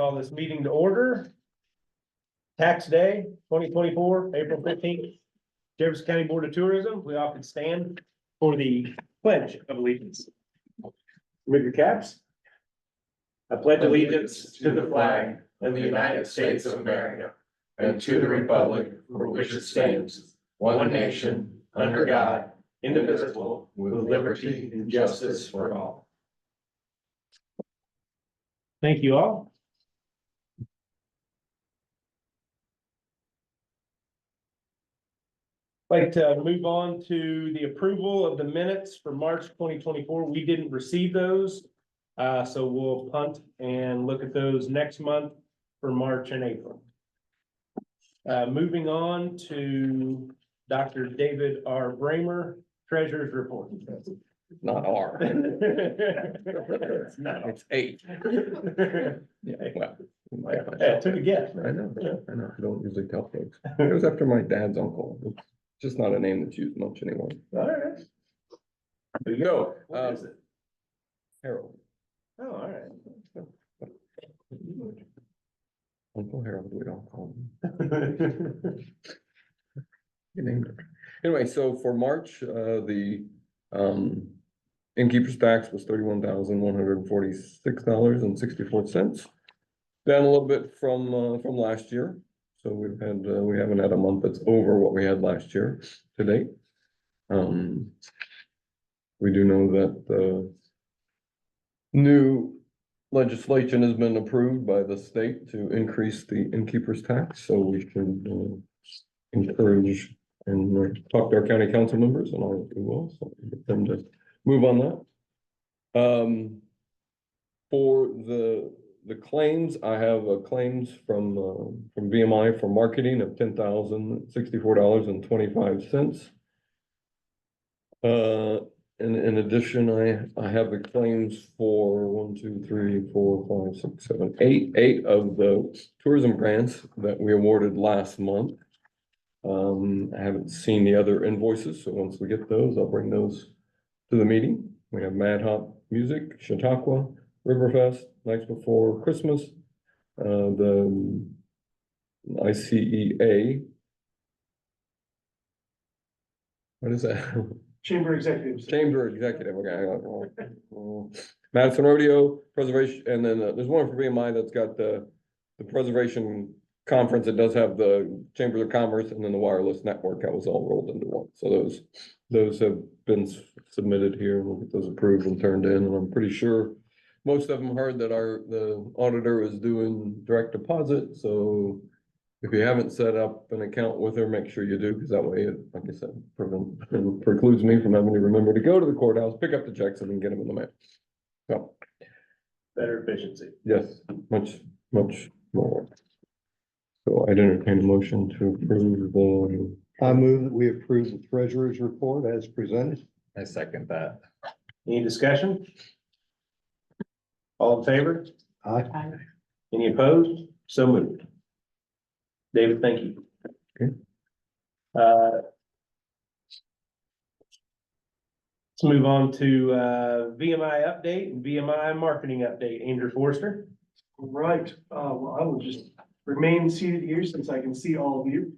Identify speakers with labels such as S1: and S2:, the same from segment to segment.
S1: Call this meeting to order. Tax Day, 2024, April 15th. Jefferson County Board of Tourism, we often stand for the Pledge of Allegiance. With your caps. I pledge allegiance to the flag of the United States of America and to the republic for which it stands, one nation, under God, indivisible, with liberty and justice for all. Thank you all. I'd like to move on to the approval of the minutes for March 2024. We didn't receive those. So we'll punt and look at those next month for March and April. Moving on to Dr. David R. Bramer, Treasurer's Report.
S2: Not R.
S1: It's not.
S2: It's 8. Yeah, well.
S1: Yeah, took a guess.
S2: I know. I don't usually tell folks. It was after my dad's uncle. It's just not a name that's used much anymore.
S1: All right. There you
S2: go.
S1: What is it?
S2: Harold.
S1: Oh, all right.
S2: Uncle Harold, we don't call him. You named it. Anyway, so for March, the innkeeper's tax was $31,146.64. Down a little bit from last year. So we haven't had a month that's over what we had last year to date. We do know that the new legislation has been approved by the state to increase the innkeeper's tax, so we should encourage and talk to our county council members, and I will, so get them to move on that. For the claims, I have claims from VMI for marketing of $10,064.25. And in addition, I have the claims for 1, 2, 3, 4, 5, 6, 7, 8 of the tourism grants that we awarded last month. I haven't seen the other invoices, so once we get those, I'll bring those to the meeting. We have Mad Hop Music, Chautauqua, Riverfest, Nights Before Christmas, the ICEA. What is that?
S3: Chamber Executive.
S2: Okay. Madison Rodeo Preservation, and then there's one for VMI that's got the preservation conference. It does have the Chamber of Commerce and then the wireless network. That was all rolled into one. So those have been submitted here. We'll get those approved and turned in, and I'm pretty sure most of them heard that the auditor is doing direct deposit. So if you haven't set up an account with her, make sure you do, because that way, like I said, precludes me from having to remember to go to the courthouse, pick up the checks, and then get them in the mail. So
S1: Better efficiency.
S2: yes, much more. So I'd entertain a motion to approve the.
S4: I move that we approve the treasurer's report as presented.
S2: I second that.
S1: Any discussion? All in favor?
S4: Aye.
S1: Any opposed? So moved. David, thank you.
S2: Okay.
S1: Let's move on to VMI update and VMI marketing update. Andrew Forster.
S3: Right, well, I will just remain seated here since I can see all of you.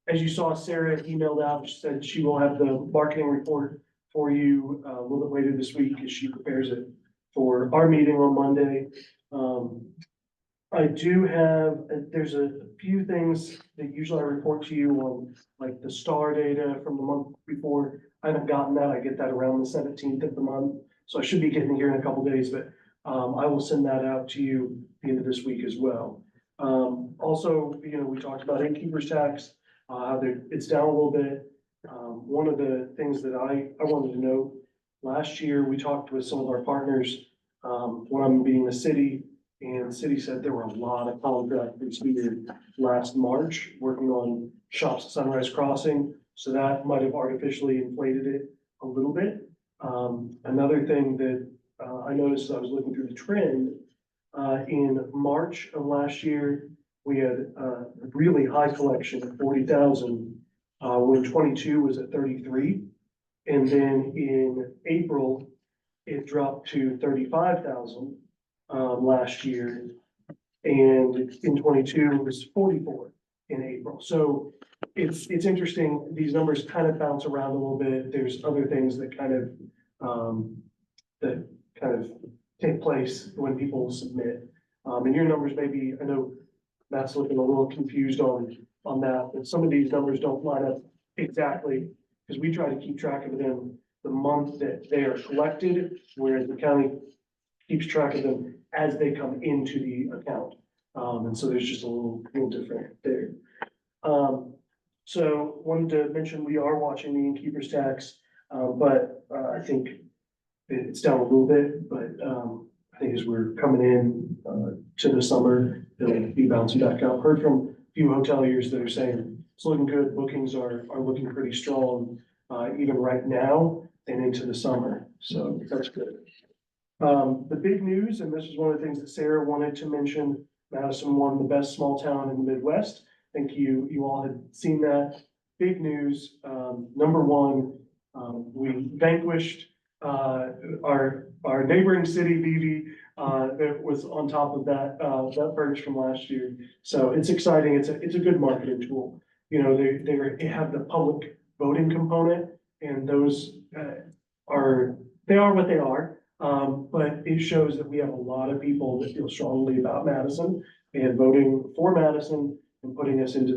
S3: As you saw, Sarah emailed out, she said she will have the marketing report for you a little bit later this week as she prepares it for our meeting on Monday. I do have, there's a few things that usually I report to you on, like the STAR data from the month before. I haven't gotten that. I get that around the 17th of the month. So I should be getting it here in a couple days, but I will send that out to you at the end of this week as well. Also, we talked about innkeeper's tax, it's down a little bit. One of the things that I wanted to note, last year we talked with some of our partners, one of them being the city, and the city said there were a lot of contractors here last March working on shops at Sunrise Crossing. So that might have artificially inflated it a little bit. Another thing that I noticed as I was looking through the trend, in March of last year, we had a really high collection of 40,000, when 22 was at 33. And then in April, it dropped to 35,000 last year. And in 22 it was 44 in April. So it's interesting, these numbers kind of bounce around a little bit. There's other things that kind of take place when people submit. And your numbers maybe, I know Matt's looking a little confused on that, but some of these numbers don't line up exactly, because we try to keep track of them the month that they are collected, whereas the county keeps track of them as they come into the account. And so there's just a little different there. So wanted to mention, we are watching the innkeeper's tax, but I think it's down a little bit, but I think as we're coming in to the summer, it'll be bouncing back up. Heard from a few hoteliers that are saying it's looking good. Bookings are looking pretty strong, even right now and into the summer. So that's good. The big news, and this is one of the things that Sarah wanted to mention, Madison won the best small town in the Midwest. I think you all had seen that. Big news, number one, we vanquished our neighboring city, Levy, that was on top of that perch from last year. So it's exciting. It's a good marketing tool. You know, they have the public voting component, and those are what they are. But it shows that we have a lot of people that feel strongly about Madison and voting for Madison and putting us into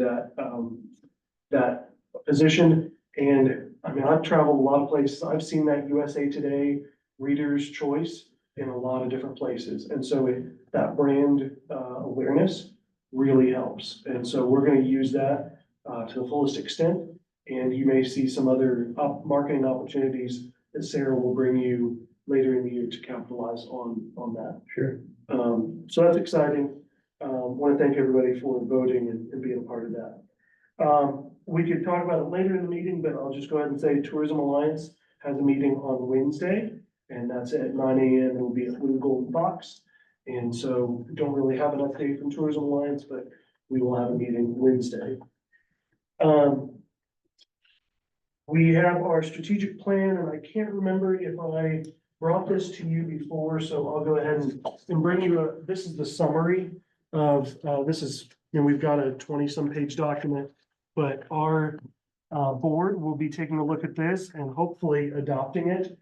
S3: that position. And I mean, I've traveled a lot of places. I've seen that USA Today Reader's Choice in a lot of different places. And so that brand awareness really helps. And so we're going to use that to the fullest extent. And you may see some other marketing opportunities that Sarah will bring you later in the year to capitalize on that.
S1: Sure.
S3: So that's exciting. Want to thank everybody for voting and being a part of that. We could talk about it later in the meeting, but I'll just go ahead and say Tourism Alliance has a meeting on Wednesday, and that's at 9 a.m. It will be at Blue Golden Fox. And so we don't really have an update from Tourism Alliance, but we will have a meeting Wednesday. We have our strategic plan, and I can't remember if I brought this to you before, so I'll go ahead and bring you this is the summary of, we've got a 20-some page document, but our board will be taking a look at this and hopefully adopting it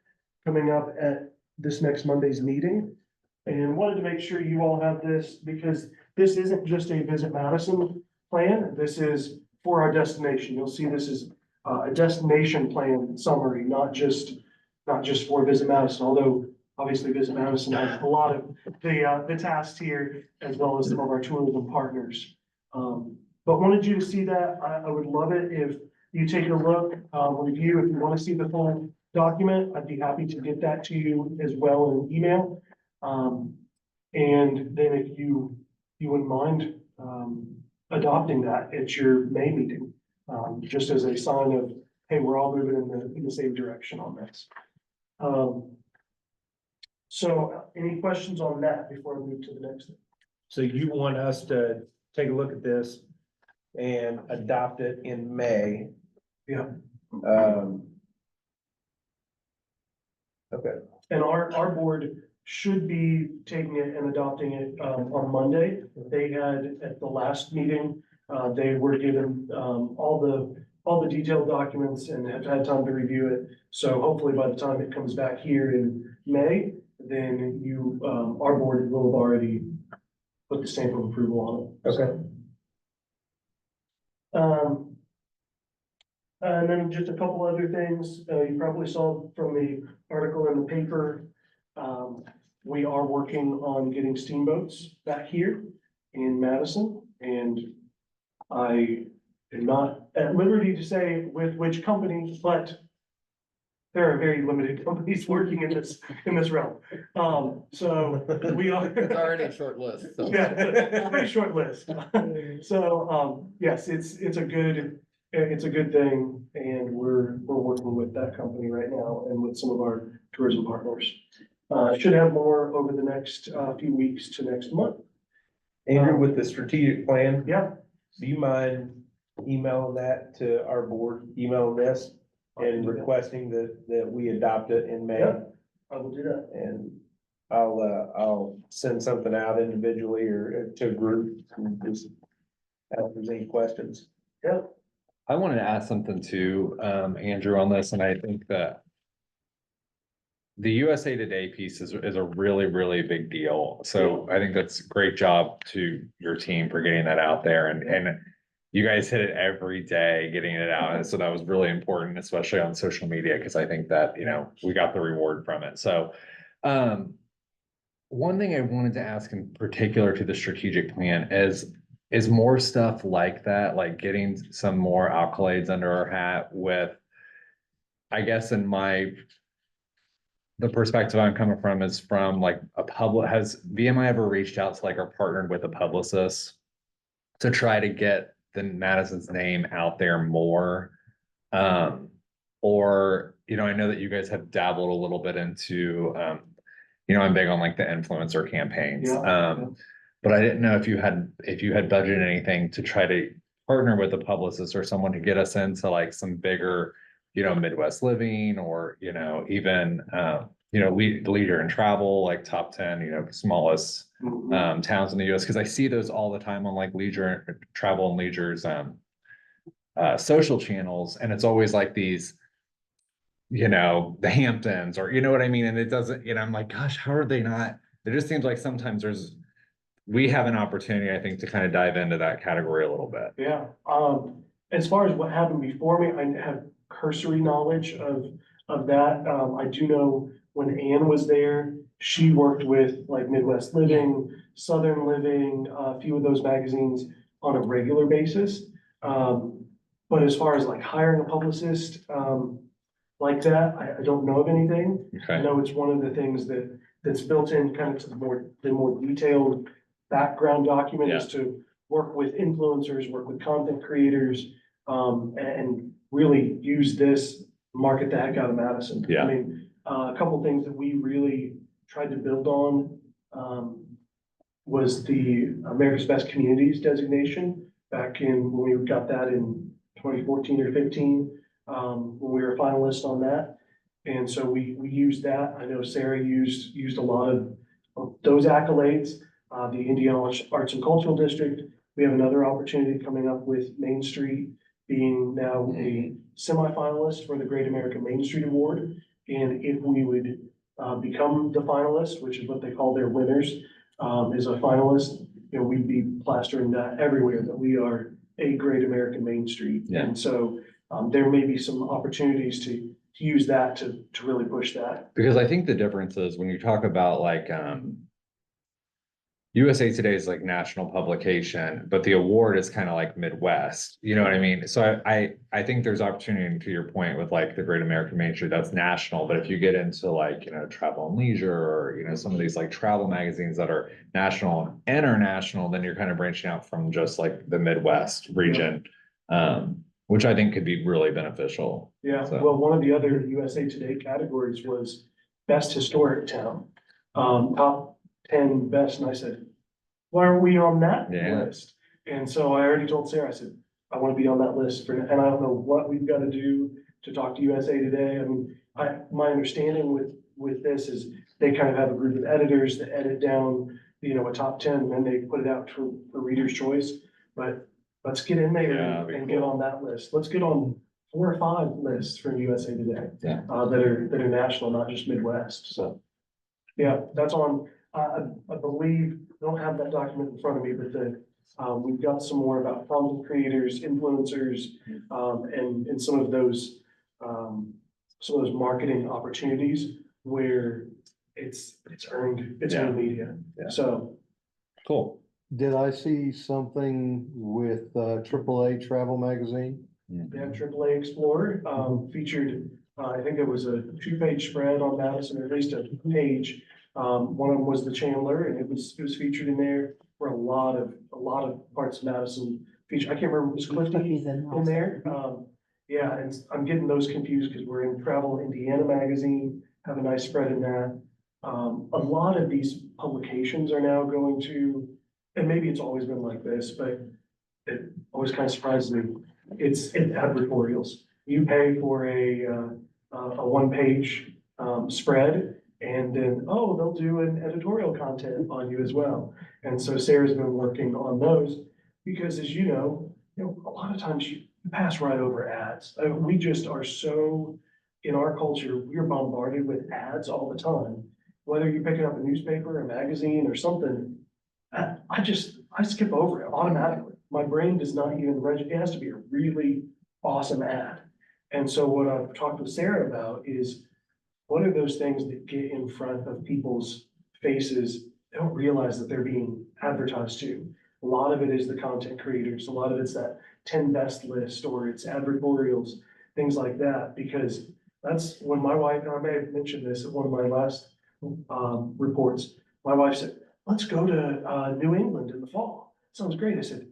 S3: coming up at this next Monday's meeting. And wanted to make sure you all have this, because this isn't just a Visit Madison plan. This is for our destination. You'll see this is a destination plan summary, not just for Visit Madison, although obviously Visit Madison has a lot of the tasks here, as well as some of our tourism partners. But wanted you to see that. I would love it if you take a look, review. If you want to see the full document, I'd be happy to get that to you as well in email. And then if you wouldn't mind adopting that at your May meeting, just as a sign of, hey, we're all moving in the same direction on this. So any questions on that before I move to the next thing?
S1: So you want us to take a look at this and adopt it in May?
S3: Yeah.
S1: Okay.
S3: And our board should be taking it and adopting it on Monday. They had at the last meeting, they were given all the detailed documents and have had time to review it. So hopefully by the time it comes back here in May, then our board will have already put the stamp of approval on it.
S1: Okay.
S3: And then just a couple other things, you probably saw from the article in the paper. We are working on getting steamboats back here in Madison, and I am not at liberty to say with which company, but there are very limited companies working in this realm. So we are.
S2: It's already a short list, so.
S3: Yeah, it's a pretty short list. So, yes, it's a good thing, and we're working with that company right now and with some of our tourism partners. Should have more over the next few weeks to next month.
S1: Andrew, with the strategic plan,
S3: Yeah,
S1: do you mind emailing that to our board, emailing this and requesting that we adopt it in May?
S3: Yeah. I will do that.
S1: And I'll send something out individually or to a group and just if there's any questions.
S3: Yeah,
S5: I wanted to ask something to Andrew on this, and I think that the USA Today piece is a really, really big deal. So I think that's a great job to your team for getting that out there, and you guys hit it every day, getting it out. And so that was really important, especially on social media, because I think that, you know, we got the reward from it. So one thing I wanted to ask in particular to the strategic plan is more stuff like that, like getting some more accolades under our hat with, I guess in the perspective I'm coming from is from like has VMI ever reached out to like or partnered with a publicist to try to get the Madison's name out there more? Or, you know, I know that you guys have dabbled a little bit into, you know, I'm big on like the influencer campaigns.
S3: Yeah.
S5: But I didn't know if you had budgeted anything to try to partner with a publicist or someone to get us into like some bigger, you know, Midwest Living or, you know, even, you know, leader in travel, like top 10, you know, smallest towns in the US. Cause I see those all the time on like leisure, travel and leisure's social channels. And it's always like these, you know, the Hamptons or, you know what I mean? And it doesn't, you know, I'm like, gosh, how are they not? It just seems like sometimes we have an opportunity, I think, to kind of dive into that category a little bit.
S3: yeah. As far as what happened before me, I have cursory knowledge of that. I do know when Ann was there, she worked with like Midwest Living, Southern Living, a few of those magazines on a regular basis. But as far as like hiring a publicist, like that, I don't know of anything. I
S5: Okay,
S3: know it's one of the things that's built in kind of to the more detailed background document is to work with influencers, work with content creators, and really use this, market the heck out of Madison.
S5: Yeah.
S3: I mean, a couple things that we really tried to build on, was the America's Best Communities designation back in, when we got that in 2014 or 15, when we were a finalist on that. And so we used that. I know Sarah used a lot of those accolades. The Indiana Arts and Cultural District, we have another opportunity coming up with Main Street being now a semifinalist for the Great American Main Street Award. And if we would become the finalist, which is what they call their winners, as a finalist, you know, we'd be plastering that everywhere that we are a Great American Main Street.
S5: Yeah.
S3: And so there may be some opportunities to use that to really push that.
S5: because I think the difference is when you talk about like, USA Today is like national publication, but the award is kind of like Midwest, you know what I mean? So I think there's opportunity to your point with like the Great American Main Street, that's national, but if you get into like, you know, travel and leisure or, you know, some of these like travel magazines that are national and international, then you're kind of branching out from just like the Midwest region, which I think could be really beneficial.
S3: Yeah,
S5: So-
S3: well, one of the other USA Today categories was best historic town, top 10 best, and I said, why are we on that
S5: Yeah.
S3: list? And so I already told Sarah, I said, I want to be on that list for, and I don't know what we've got to do to talk to USA Today. I mean, my understanding with this is they kind of have a group of editors that edit down, you know, a top 10, and then they put it out for reader's choice. But let's get in there
S5: Yeah,
S3: and
S5: that'd be
S3: get
S5: cool.
S3: on that list. Let's get on 4 or 5 lists from USA Today.
S5: Yeah.
S3: That are national, not just Midwest. So, yeah, that's on, I believe, I don't have that document in front of me, but we've got some more about content creators, influencers, and some of those marketing opportunities where it's earned media.
S5: Yeah.
S3: So,
S5: Cool.
S4: Did I see something with AAA Travel Magazine?
S3: they have AAA Explorer, featured, I think it was a 2-page spread on Madison, or at least a page. One of them was the Chandler, and it was featured in there for a lot of parts of Madison featured. I can't remember, was Clifty in there? Yeah, and I'm getting those confused because we're in Travel Indiana magazine, have a nice spread in that. A lot of these publications are now going to, and maybe it's always been like this, but it always kind of surprises me. It's advertorials. You pay for a 1-page spread, And then, oh, they'll do an editorial content on you as well. And so Sarah's been working on those because as you know, a lot of times you pass right over ads. We just are so, in our culture, we're bombarded with ads all the time. Whether you're picking up a newspaper, a magazine or something, I skip over it automatically. My brain does not even register. It has to be a really awesome ad. And so what I've talked with Sarah about is what are those things that get in front of people's faces? They don't realize that they're being advertised to. A lot of it is the content creators. A lot of it's that 10 best list or it's advertorials, things like that, because that's when my wife, and I may have mentioned this at one of my last reports, my wife said, let's go to New England in the fall. Sounds great. I said,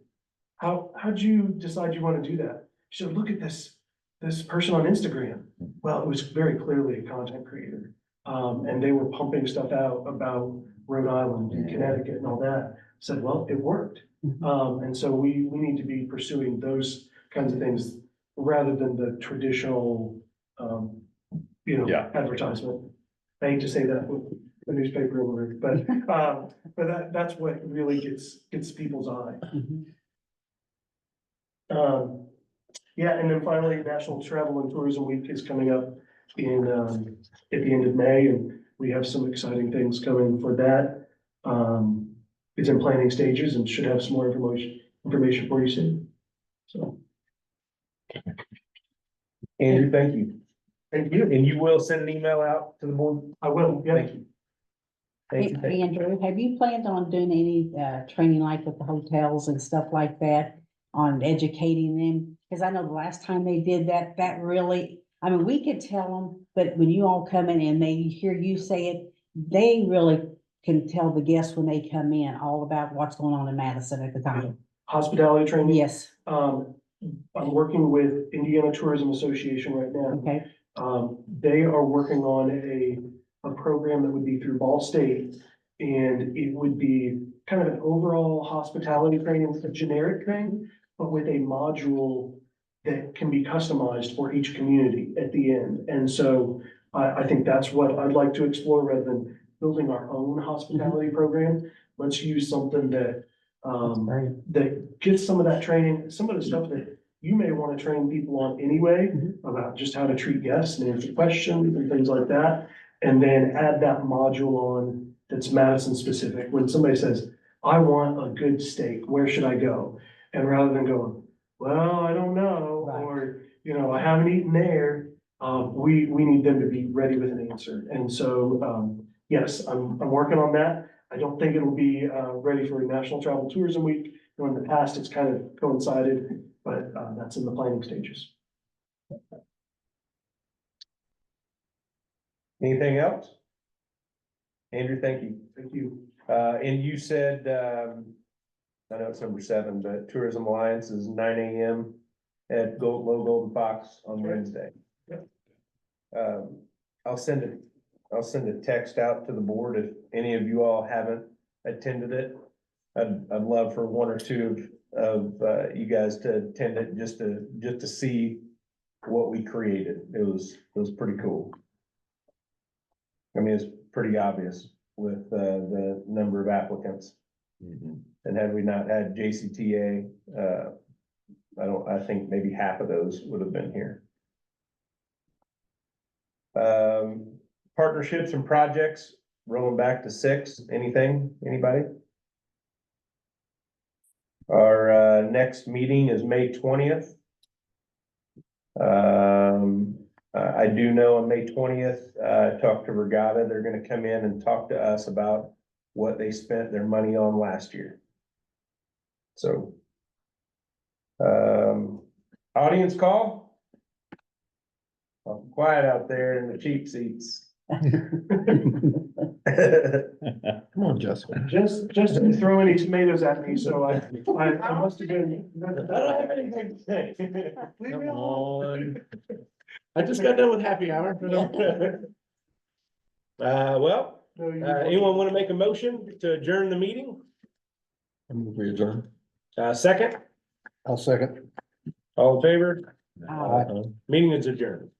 S3: how'd you decide you want to do that? She said, look at this person on Instagram. Well, it was very clearly a content creator. And they were pumping stuff out about Rhode Island and Connecticut and all that. Said, well, it worked. And so we need to be pursuing those kinds of things rather than the traditional,
S5: Yeah.
S3: advertisement. I hate to say that with the newspaper word, but that's what really gets people's eye. Yeah, and then finally, National Travel and Tourism Week is coming up in, at the end of May, and we have some exciting things coming for that. It's in planning stages and should have some more information for you soon. So,
S1: Andrew, thank you.
S3: thank you.
S1: And you will send an email out to the board?
S3: I will, yeah.
S1: Thank you. Thank you.
S6: Hey, Andrew, have you planned on doing any training like with the hotels and stuff like that on educating them? Because I know the last time they did that, that really, I mean, we could tell them, but when you all come in and they hear you say it, they really can tell the guests when they come in all about what's going on in Madison at the time.
S3: Hospitality training.
S6: Yes,
S3: I'm working with Indiana Tourism Association right now.
S6: okay,
S3: They are working on a program that would be through Ball State. And it would be kind of an overall hospitality training, a generic training, but with a module that can be customized for each community at the end. And so I think that's what I'd like to explore rather than building our own hospitality program. Let's use something that that gets some of that training, some of the stuff that you may want to train people on anyway, about just how to treat guests and answer questions and things like that. And then add that module on that's Madison specific. When somebody says, I want a good steak, where should I go? And rather than going, well, I don't know,
S6: Right.
S3: or, I haven't eaten there, we need them to be ready with an answer. And so, yes, I'm working on that. I don't think it'll be, ready for National Travel Tourism Week. In the past, it's kind of coincided, but, that's in the planning stages.
S1: Anything else? Andrew, thank you.
S3: Thank you.
S1: And you said, I know it's number 7, but Tourism Alliance is 9 AM at Low Golden Fox on
S3: Right.
S1: Wednesday.
S3: Yep.
S1: I'll send a text out to the board if any of you all haven't attended it. I'd love for 1 or 2 of you guys to attend it just to see what we created. It was pretty cool. I mean, it's pretty obvious with the number of applicants. And had we not had JCTA, I think maybe half of those would have been here. Partnerships and projects, rolling back to 6, anybody? Our next meeting is May 20th. I do know on May 20th, talked to Regatta, they're gonna come in and talk to us about what they spent their money on last year. So, audience call? Quiet out there in the cheap seats.
S2: Come on, Jessica.
S3: Just didn't throw any tomatoes at me, so I must have been.
S1: I don't have anything to say.
S3: Leave me alone.
S1: I just got done with happy hour. Well,
S3: No, you-
S1: anyone want to make a motion to adjourn the meeting?
S2: We adjourn.
S1: Second,
S4: I'll second.
S1: all in favor?
S6: uh,
S1: Meeting is adjourned.